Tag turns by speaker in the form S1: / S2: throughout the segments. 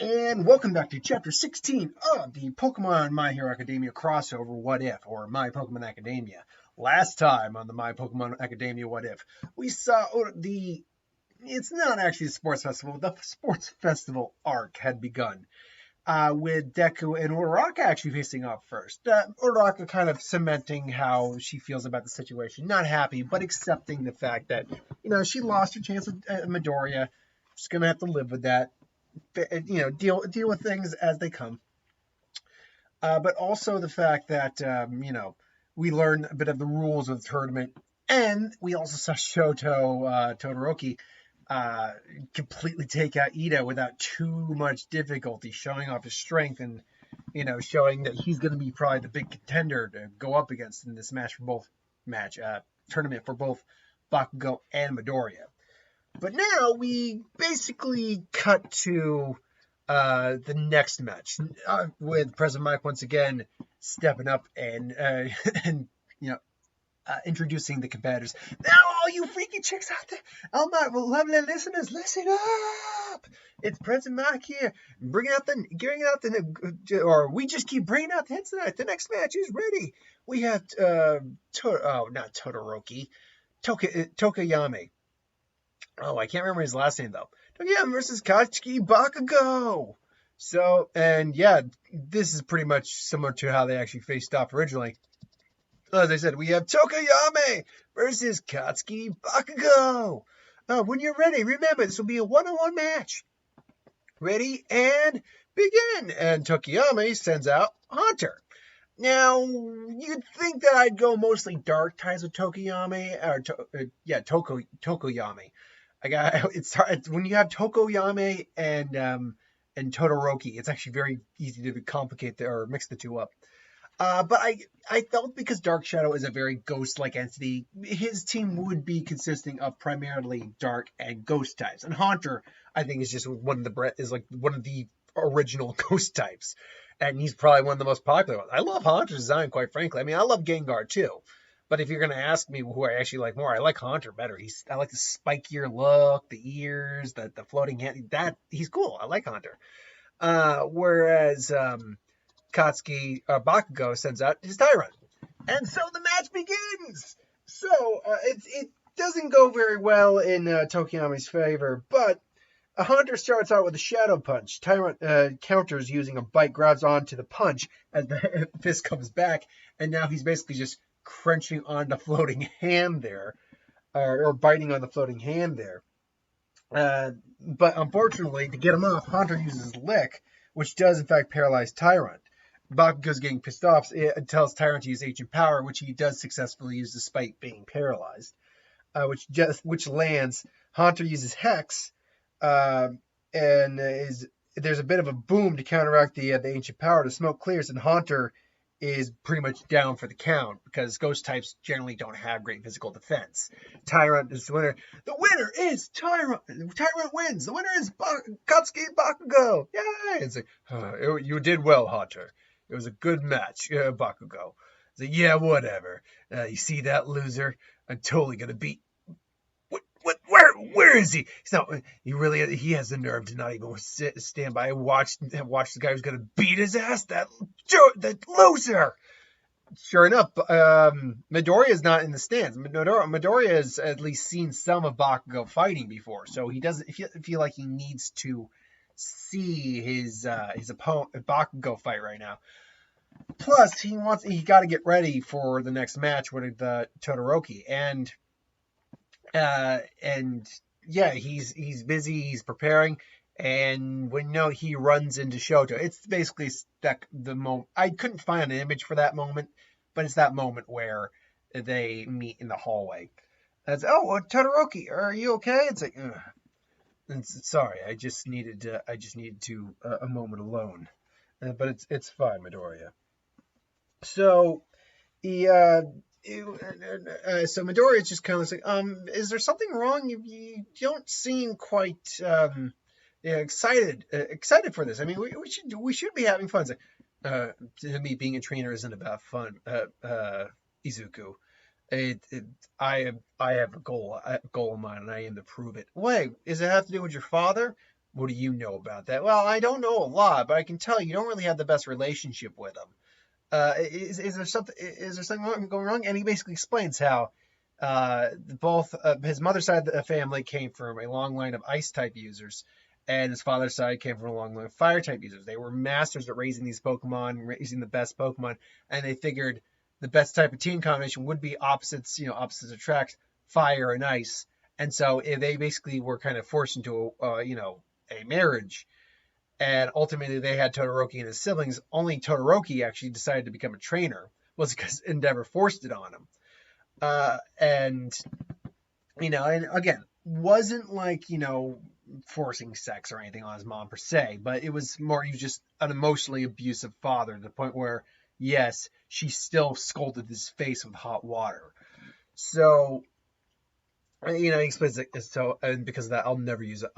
S1: And welcome back to Chapter 16 of the Pokemon My Hero Academia crossover What If, or My Pokemon Academia. Last time on the My Pokemon Academia What If, we saw it's not actually a sports festival, the sports festival arc had begun. With Deku and Uraraka actually facing off first. Uraraka kind of cementing how she feels about the situation. Not happy, but accepting the fact that, she lost her chance with Midoriya. She's going to have to live with that. Deal with things as they come. But also the fact that we learn a bit of the rules of the tournament, and we also saw Shoto Todoroki completely take out Ida without too much difficulty, showing off his strength and showing that he's going to be probably the big contender to go up against in this tournament for both Bakugo and Midoriya. But now we basically cut to the next match with President Mike once again stepping up and introducing the competitors. Now, all you freaky chicks out there, all my lovely listeners, listen up! It's President Mike here, we just keep bringing out the hits tonight. The next match is ready. We have not Todoroki, Tokiyami. Oh, I can't remember his last name, though. Tokiyami versus Katsuki Bakugo. So, and yeah, this is pretty much similar to how they actually faced off originally. As I said, we have Tokiyami versus Katsuki Bakugo. When you're ready, remember, this will be a one-on-one match. Ready, and begin. And Tokiyami sends out Hunter. Now, you'd think that I'd go mostly dark ties with Tokiyami, or Tokoyami. It's hard when you have Tokoyami and Todoroki. It's actually very easy to complicate or mix the two up. But I felt because Dark Shadow is a very ghost-like entity, his team would be consisting of primarily dark and ghost types. And Haunter, I think, is just one of the original ghost types, and he's probably one of the most popular ones. I love Haunter's design, quite frankly. I mean, I love Gengar too. But if you're going to ask me who I actually like more, I like Haunter better. I like the spikier look, the ears, the floating hand. He's cool. I like Haunter. Whereas Katsuki Bakugo sends out his Tyrant. And so the match begins. So it doesn't go very well in Tokiyami's favor, but Haunter starts out with a Shadow Punch. Tyrant counters using a bite, grabs onto the punch as the fist comes back, and now he's basically just crunching on the floating hand there, or biting on the floating hand there. But unfortunately, to get him off, Haunter uses Lick, which does in fact paralyze Tyrant. Bakugo's getting pissed off. It tells Tyrant to use Ancient Power, which he does successfully use despite being paralyzed, which lands. Haunter uses Hex, and there's a bit of a boom to counteract the Ancient Power. The smoke clears, and Haunter is pretty much down for the count because ghost types generally don't have great physical defense. Tyrant is the winner. The winner is Tyrant. Tyrant wins. The winner is Katsuki Bakugo. Yay! It's like, you did well, Haunter. It was a good match, Bakugo. It's like, yeah, whatever. You see that loser? I'm totally gonna beat. Where is he? He has the nerve to not even stand by and watch the guy who's gonna beat his ass. That loser. Sure enough, Midoriya is not in the stands. Midoriya has at least seen some of Bakugo fighting before, so he doesn't feel like he needs to see his opponent Bakugo fight right now. Plus, he got to get ready for the next match with the Todoroki, and yeah, he's busy, he's preparing, and he runs into Shoto. It's basically the moment. I couldn't find an image for that moment, but it's that moment where they meet in the hallway. That's Todoroki, are you okay? It's like, sorry, I just needed a moment alone, but it's fine, Midoriya. So so Midori is just kind of like, is there something wrong? You don't seem quite excited for this. I mean, we should be having fun. To me, being a trainer isn't about fun, Izuku. I have a goal in mind, and I aim to prove it. Wait, does it have to do with your father? What do you know about that? Well, I don't know a lot, but I can tell you don't really have the best relationship with him. Is there something? Is there something going wrong? And he basically explains how both his mother's side of the family came from a long line of ice type users, and his father's side came from a long line of fire type users. They were masters at raising these Pokemon, raising the best Pokemon, and they figured the best type of team combination would be opposites. Opposites attract, fire and ice. And so they basically were kind of forced into a marriage, and ultimately they had Todoroki and his siblings. Only Todoroki actually decided to become a trainer, was because Endeavor forced it on him. And and again, wasn't like forcing sex or anything on his mom per se, but it was more he was just an emotionally abusive father to the point where yes, she still scalded his face with hot water. So he explains it so, and because of that, I'll never use it.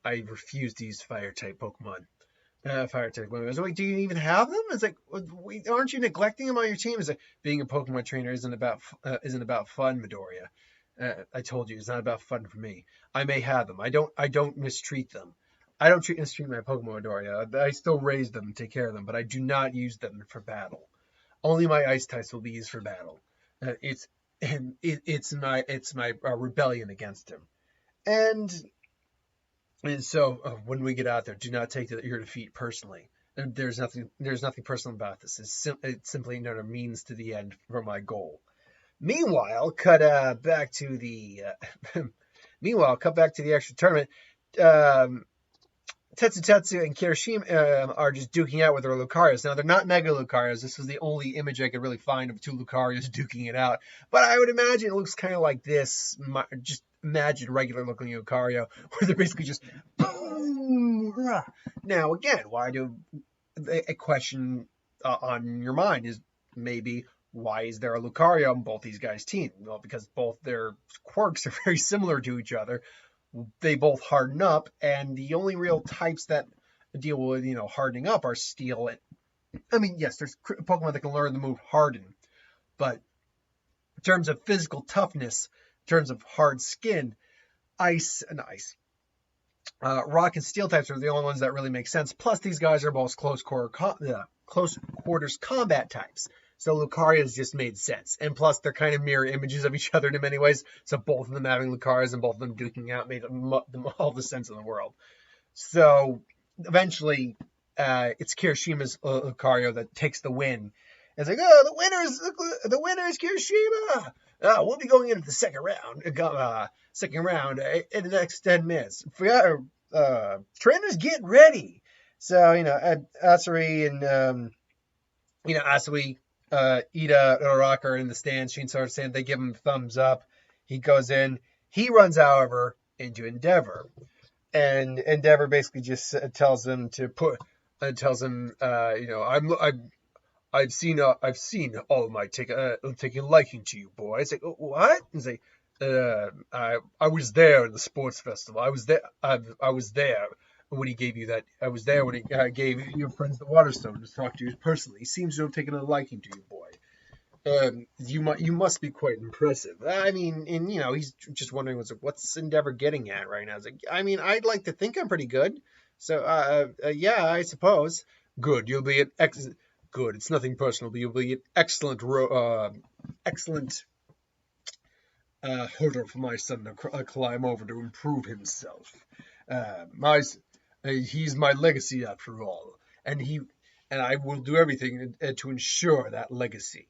S1: I refuse to use fire type Pokemon. Fire type Pokemon. I was like, do you even have them? It's like, aren't you neglecting them on your team? It's like, being a Pokemon trainer isn't about fun, Midoriya. I told you, it's not about fun for me. I may have them. I don't mistreat them. I don't mistreat my Pokemon, Midoriya. I still raise them and take care of them, but I do not use them for battle. Only my ice types will be used for battle. It's my rebellion against him. And so when we get out there, do not take your defeat personally. And there's nothing personal about this. It's simply another means to the end for my goal. Meanwhile, cut back to the actual tournament. Tatsu and Kirashima are just duking out with their Lucarios. Now, they're not Mega Lucarios. This was the only image I could really find of two Lucarios duking it out. But I would imagine it looks kind of like this. Just imagine regular looking Lucario, where they're basically just boom. Now, again, why do a question on your mind is maybe why is there a Lucario on both these guys' teams? Well, because both their quirks are very similar to each other. They both harden up, and the only real types that deal with hardening up are Steel. Yes, there's Pokemon that can learn the move Harden, but in terms of physical toughness, in terms of hard skin, Ice, Rock and Steel types are the only ones that really make sense. Plus, these guys are both close quarters combat types. So Lucarios just made sense. And plus, they're kind of mirror images of each other in many ways. So both of them having Lucarios and both of them duking out made all the sense in the world. So eventually, it's Kirishima's Lucario that takes the win. It's like, oh, the winner is Kirashima. We'll be going into the second round in the next 10 minutes. Trainers, get ready. So, Asuri and, Asui, Ida and Rock are in the stands. Sheen starts saying they give him thumbs up. He goes in. He runs, however, into Endeavor. And Endeavor basically just tells him I've seen all of my taking a liking to you, boy. It's like, what? He's like, I was there in the sports festival. I was there when he gave you that. I was there when he gave your friends the Waterstone to talk to you personally. He seems to have taken a liking to you, boy. You must be quite impressive. He's just wondering what's Endeavor getting at right now. It's like, I'd like to think I'm pretty good. So, yeah, I suppose. Good. You'll be an Good. It's nothing personal, but you'll be an excellent hurdle for my son to climb over to improve himself. He's my legacy after all, and I will do everything to ensure that legacy.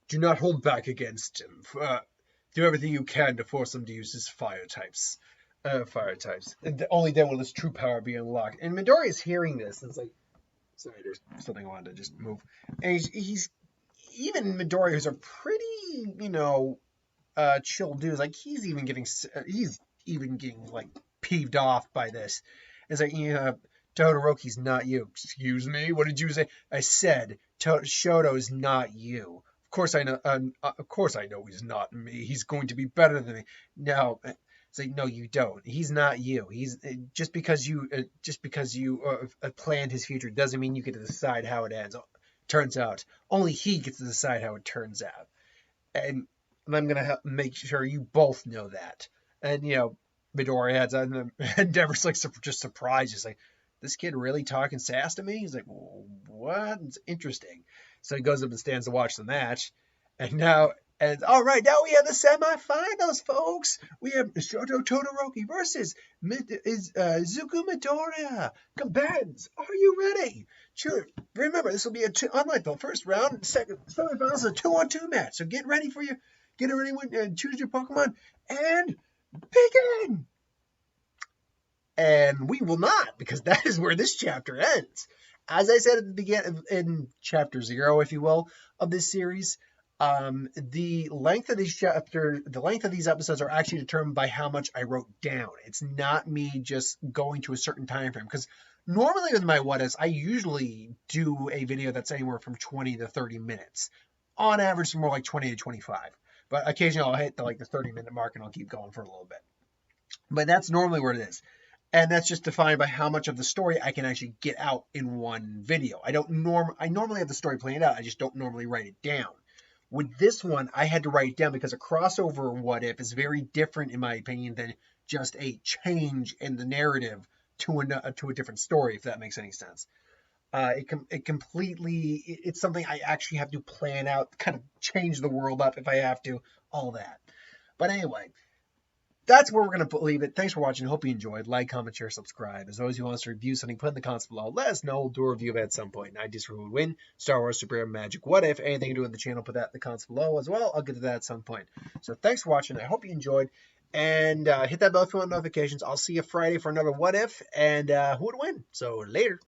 S1: Do not hold back against him. Do everything you can to force him to use his fire types. And only then will his true power be unlocked. And Midori is hearing this, and it's like, sorry, there's something I wanted to just move. And he's even Midori, who's a pretty, chill dude. Like he's even getting like peeved off by this. It's like, Todoroki's not you. Excuse me. What did you say? I said Shoto is not you. Of course I know. Of course I know he's not me. He's going to be better than me. No. It's like, no, you don't. He's not you. He's just because you planned his future doesn't mean you get to decide how it ends. Turns out, only he gets to decide how it turns out, and I'm gonna make sure you both know that. And Midori has, and Deborah's like just surprised. She's like, this kid really talking sass to me? He's like, well, what? It's interesting. So he goes up and stands to watch the match. And all right, now we have the semifinals, folks. We have Shoto Todoroki versus Zuku Midoriya. Combatants, are you ready? Sure. Remember, this will be unlike the first round, second semifinals, a 2-on-2 match. So get ready and choose your Pokemon and begin. And we will not, because that is where this chapter ends. As I said at the beginning, in chapter 0, if you will, of this series, the length of these episodes are actually determined by how much I wrote down. It's not me just going to a certain time frame, because normally with my what ifs, I usually do a video that's anywhere from 20 to 30 minutes. On average, more like 20 to 25. But occasionally I'll hit the 30-minute mark and I'll keep going for a little bit. But that's normally where it is. And that's just defined by how much of the story I can actually get out in one video. I normally have the story planned out. I just don't normally write it down. With this one, I had to write it down because a crossover what if is very different, in my opinion, than just a change in the narrative to a different story, if that makes any sense. It's something I actually have to plan out, kind of change the world up if I have to, all that. But anyway, that's where we're going to leave it. Thanks for watching. Hope you enjoyed. Like, comment, share, subscribe. As always, if you want us to review something, put in the comments below. Let us know. We'll do a review of it at some point. And ideas for who would win. Star Wars, Superhero, Magic, what if. Anything to do with the channel, put that in the comments below as well. I'll get to that at some point. So thanks for watching. I hope you enjoyed. And hit that bell if you want notifications. I'll see you Friday for another what if and who would win. So later.